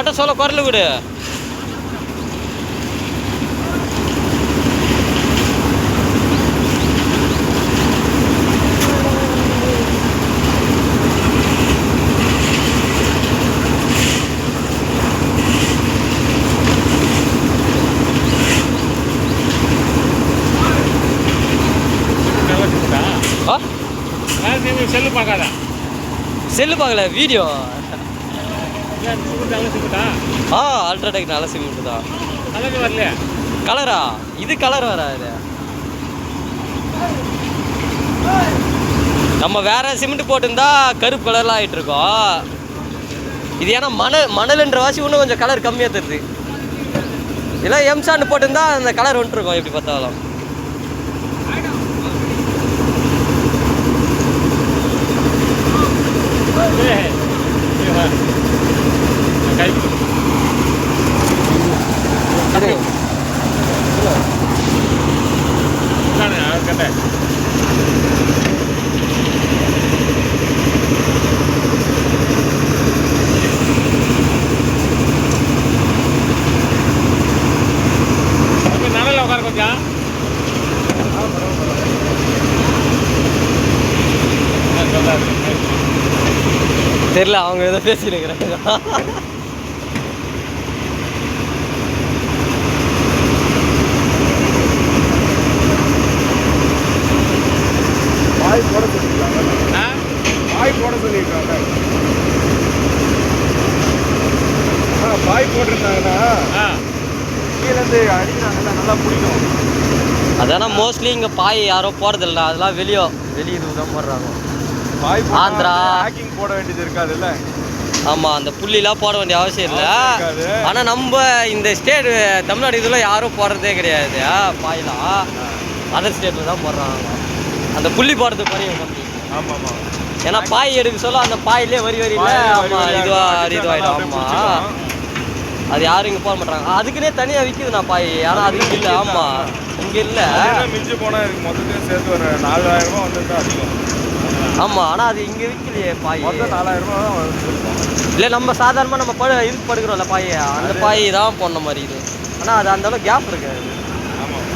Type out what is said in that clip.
கொட்ட சொல்ல குரல் விடு. செல்லு பார்க்காத, செல்லு பார்க்கல, வீடியோ. அல்ட்ராடெக் நல்ல சிமெண்ட் தான். கலர் வரல. கலரா? இது கலர் வராது. நம்ம வேற சிமெண்ட் போட்டுருந்தா கருப்பு கலர்லாம் ஆகிட்டு இருக்கோம். இது ஏன்னா மணல்ன்ற வாசி இன்னும் கொஞ்சம் கலர் கம்மியாக தருது. இதெல்லாம் எம்சாண்டு போட்டுருந்தா அந்த கலர் வந்துட்டுருக்கோம் எப்படி பார்த்தாலும். நனல உட்கார கொஞ்சம். தெரியல, அவங்க ஏதோ பேசினுக்கிறாங்க. பாய் போட சொல்லியிருக்காங்க. பாய் போட சொல்லியிருக்காங்க. பாய் போட்டிருந்தாங்கன்னா கீழேருந்து அடிக்கிறாங்கல்ல, நல்லா பிடிக்கும். அதெல்லாம் மோஸ்ட்லி இங்கே பாய் யாரும் போடுறதில்ல. அதெல்லாம் வெளியூர் தான் போடுறாங்க. பாய் ஆந்திரா ஹேக்கிங் போட வேண்டியது இருக்காதுல்ல. ஆமாம், அந்த புள்ளிலாம் போட வேண்டிய அவசியம் இல்லை. ஆனால் நம்ம இந்த ஸ்டேட் தமிழ்நாடு இதில் யாரும் போடுறதே கிடையாது. பாயெலாம் அதர் ஸ்டேட்டில் தான் போடுறாங்க. அந்த புள்ளி போடுறது குறையும் கம்மி. ஆமாம் ஆமாம். ஏன்னா பாய் எடுக்க சொல்ல அந்த பாயிலே வரியில் ஆமாம் இதுவாகிடும். ஆமாம், அது யாரும் இங்கே போட மாட்டாங்க. அதுக்குன்னே தனியாக விற்கிதுண்ணா பாய். ஆனால் அதுக்கு இல்லை. ஆமாம், இங்கே இல்லை. மிஞ்சி போனால் இதுக்கு மொத்தத்தையும் சேர்த்து ஒரு 4000 ரூபா வந்துட்டு அதிகம். ஆமாம், ஆனால் அது இங்கே விற்கலையே பாய். மொத்தம் 4000 ரூபா தான் வந்துருக்கோம். இல்லை, நம்ம சாதாரணமாக நம்ம இதுக்கு படுக்கிறோம்ல பாய், அந்த பாய் தான் போன மாதிரி இது. ஆனால் அது அந்தளவு கேப் இருக்காது. ஆமாம்.